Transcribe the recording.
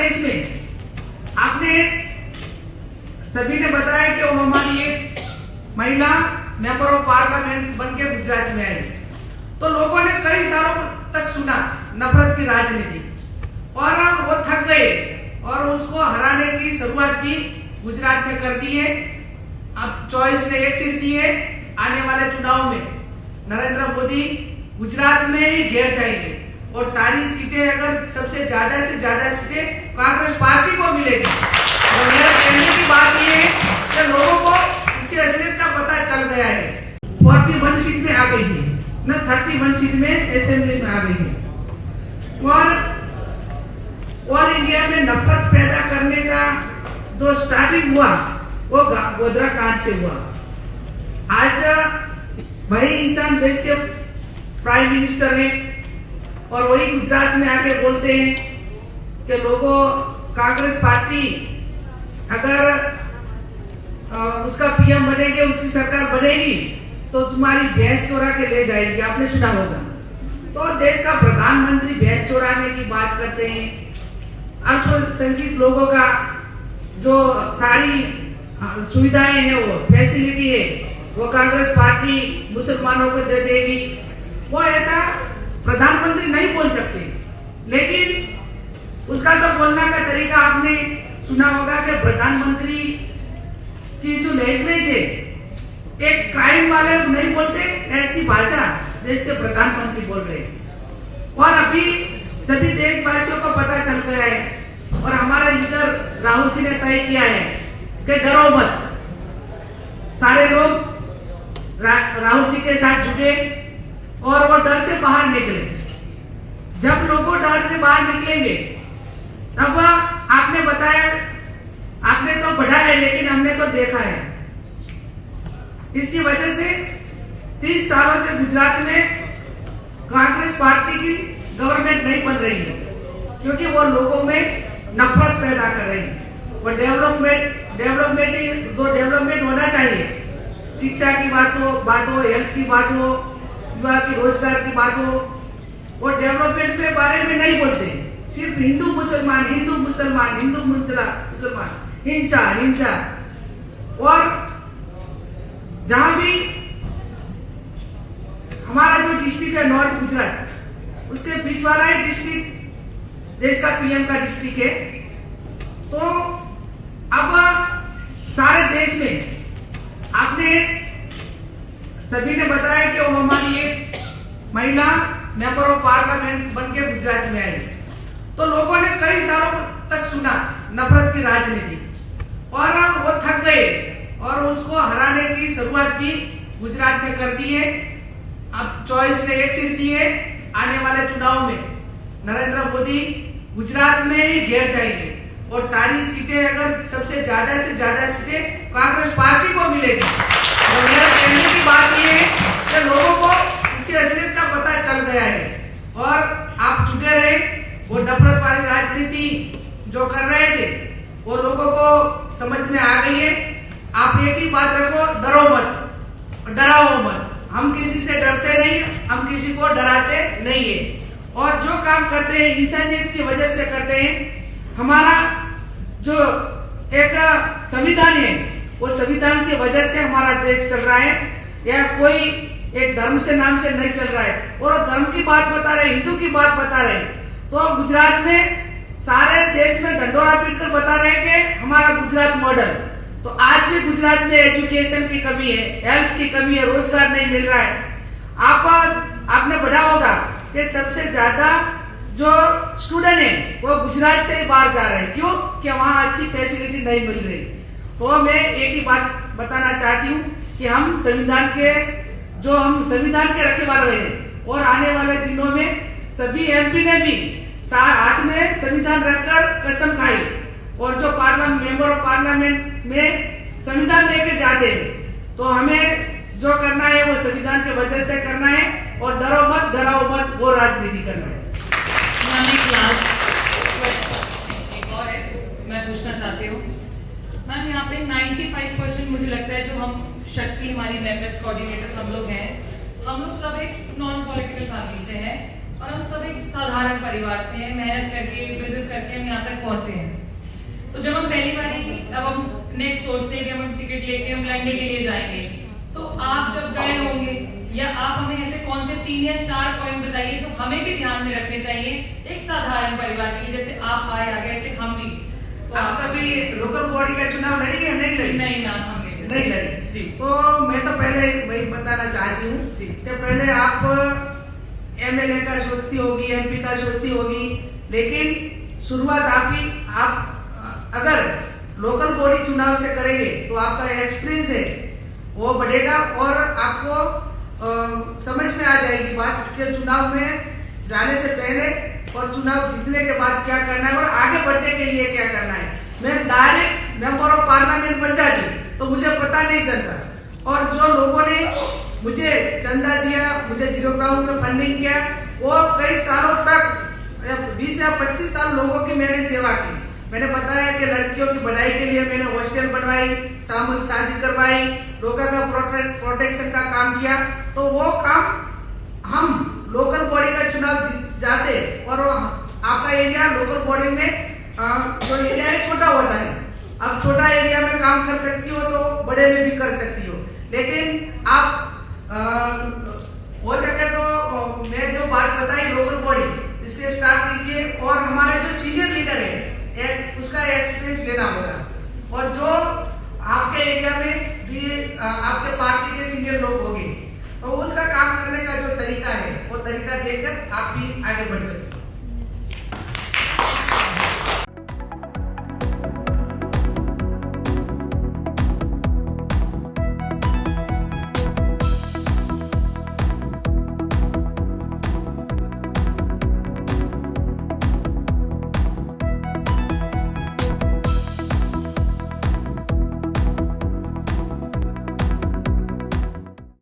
देश में आपने सभी ने बताया कि वो हमारी एक महिला मेंबर ऑफ पार्लियामेंट बन के गुजरात में आई, तो लोगों ने कई सालों तक सुना नफरत की राजनीति और वो थक गए और उसको हराने की शुरुआत भी गुजरात में कर दी है। अब चॉइस में एक सीट दी है, आने वाले चुनाव में नरेंद्र मोदी गुजरात में ही घेर जाएंगे और सारी सीटें अगर सबसे ज्यादा से ज्यादा सीटें कांग्रेस पार्टी को मिलेगी। और मेरा कहने की बात यह है कि लोगों को इसकी असलियत का पता चल गया है। 41 सीट में आ गई है न 31 सीट में असेंबली में आ गई है। और इंडिया में नफरत पैदा करने का जो स्टार्टिंग हुआ वो गोधरा कांड से हुआ। आज वही इंसान देश के प्राइम मिनिस्टर हैं और वही गुजरात में आके बोलते हैं कि लोगों कांग्रेस पार्टी अगर उसका पीएम बनेगी, उसकी सरकार बनेगी तो तुम्हारी भैंस चोरा के ले जाएगी। आपने सुना होगा। तो देश का प्रधानमंत्री भैंस चोराने की बात करते हैं। अल्पसंख्यक लोगों का जो सारी सुविधाएं हैं, वो फैसिलिटी है, वो कांग्रेस पार्टी मुसलमानों को दे देगी। वो ऐसा प्रधानमंत्री नहीं बोल सकते, लेकिन उसका तो बोलने का तरीका आपने सुना होगा कि प्रधानमंत्री की जो लैंग्वेज है, एक क्राइम वाले नहीं बोलते, ऐसी भाषा देश के प्रधानमंत्री बोल रहे हैं। और अभी सभी देशवासियों को पता चल गया है और हमारे लीडर राहुल जी ने तय किया है कि डरो मत। सारे लोग राहुल जी के साथ जुटे और वो डर से बाहर निकले। जब लोगों डर से बाहर निकलेंगे तब आपने बताया, आपने तो बढ़ा है लेकिन हमने तो देखा है। इसकी वजह से 30 सालों से गुजरात में कांग्रेस पार्टी की गवर्नमेंट नहीं बन रही है, क्योंकि वो लोगों में नफरत पैदा कर रही है। वो डेवलपमेंट होना चाहिए। शिक्षा की बात हो, हेल्थ की बात हो, युवा की रोजगार की बात हो, वो डेवलपमेंट के बारे में नहीं बोलते। सिर्फ हिंदू मुसलमान, हिंसा। और जहां भी हमारा जो डिस्ट्रिक्ट है नॉर्थ गुजरात, उसके बीच वाला ही डिस्ट्रिक्ट देश का पीएम का डिस्ट्रिक्ट है। तो अब सारे देश में आपने सभी ने बताया कि वो हमारी एक महिला मेंबर ऑफ पार्लियामेंट बन के गुजरात में आई, तो लोगों ने कई सालों तक सुना नफरत की राजनीति और वो थक गए और उसको हराने की शुरुआत भी गुजरात में कर दी है। अब चॉइस में एक सीट दी है, आने वाले चुनाव में नरेंद्र मोदी गुजरात में ही घेर जाएंगे और सारी सीटें अगर सबसे ज्यादा से ज्यादा सीटें कांग्रेस पार्टी को मिलेगी। और मेरा कहने की बात यह है कि लोगों को इसकी असलियत का पता चल गया है और आप जुटे रहे। वो नफरत वाली राजनीति जो कर रहे थे वो लोगों को समझ में आ गई है। आप एक ही बात रखो, डरो मत, डराओ मत। हम किसी से डरते नहीं, हम किसी को डराते नहीं है और जो काम करते हैं इंसानियत की वजह से करते हैं। हमारा जो एक संविधान है, वो संविधान की वजह से हमारा देश चल रहा है, या कोई एक धर्म से नाम से नहीं चल रहा है। और धर्म की बात बता रहे, हिंदू की बात बता रहे, तो गुजरात में सारे देश में ढंडोरा पीटकर बता रहे कि हमारा गुजरात मॉडल। तो आज भी गुजरात में एजुकेशन की कमी है, हेल्थ की कमी है, रोजगार नहीं मिल रहा है। आपने पढ़ा होगा कि सबसे ज्यादा जो स्टूडेंट है वो गुजरात से ही बाहर जा रहे हैं। क्यों? कि वहां अच्छी फैसिलिटी नहीं मिल रही। तो मैं एक ही बात बताना चाहती हूँ कि हम संविधान के रखवाले हैं और आने वाले दिनों में सभी एमपी ने भी हाथ में संविधान रखकर कसम खाई और जो मेंबर ऑफ पार्लियामेंट में संविधान लेके जाते हैं, तो हमें जो करना है वो संविधान की वजह से करना है और डरो मत, डराओ मत, वो राजनीति करना है। एक और है, मैं पूछना चाहती हूँ मैम, यहाँ पे 95% मुझे लगता है जो हम शक्ति हमारी मेंबर्स कोऑर्डिनेटर्स हम लोग हैं, हम लोग सब एक नॉन पॉलिटिकल फैमिली से हैं और हम सब एक साधारण परिवार से हैं, मेहनत करके बिजनेस करके हम यहाँ तक पहुंचे हैं। तो जब हम पहली बार अब हम नेक्स्ट सोचते हैं कि हम टिकट लेके हम लड़ने के लिए जाएंगे, तो आप जब गए होंगे या आप हमें ऐसे कौन से 3 या 4 पॉइंट बताइए जो हमें भी ध्यान में रखने चाहिए एक साधारण परिवार के लिए, जैसे आप आए आगे ऐसे हम भी। तो आप कभी लोकल बॉडी का चुनाव लड़ी या नहीं लड़ी? नहीं मैम, हम नहीं लड़ी जी। तो मैं तो पहले वही बताना चाहती हूँ कि पहले आप एमएलए का सोचती होगी, एमपी का सोचती होगी, लेकिन शुरुआत आप अगर लोकल बॉडी चुनाव से करेंगे तो आपका एक्सपीरियंस है वो बढ़ेगा और आपको समझ में आ जाएगी बात कि चुनाव में जाने से पहले और चुनाव जीतने के बाद क्या करना है और आगे बढ़ने के लिए क्या करना है। मैं डायरेक्ट मेंबर ऑफ पार्लियामेंट बन जाती तो मुझे पता नहीं चलता, और जो लोगों ने मुझे चंदा दिया, मुझे जीरो ग्राउंड में फंडिंग किया, वो कई सालों तक 20 या 25 साल लोगों की मैंने सेवा की। मैंने बताया कि लड़कियों की बढ़ाई के लिए मैंने हॉस्टल बनवाई, सामूहिक शादी करवाई, लोगों का प्रोटेक्शन का काम किया। तो वो काम हम लोकल बॉडी का चुनाव जाते और आपका एरिया लोकल बॉडी में जो एरिया है छोटा होता है। अब छोटा एरिया में काम कर सकती हो तो बड़े में भी कर सकती हो, लेकिन आप हो सके तो मैं जो बात बताई लोकल बॉडी इससे स्टार्ट कीजिए और हमारे जो सीनियर लीडर है उसका एक्सपीरियंस लेना होगा, और जो आपके एरिया में भी आपके पार्टी के सीनियर लोग होंगे तो उसका काम करने का जो तरीका है वो तरीका देखकर आप भी आगे बढ़ सकते हैं।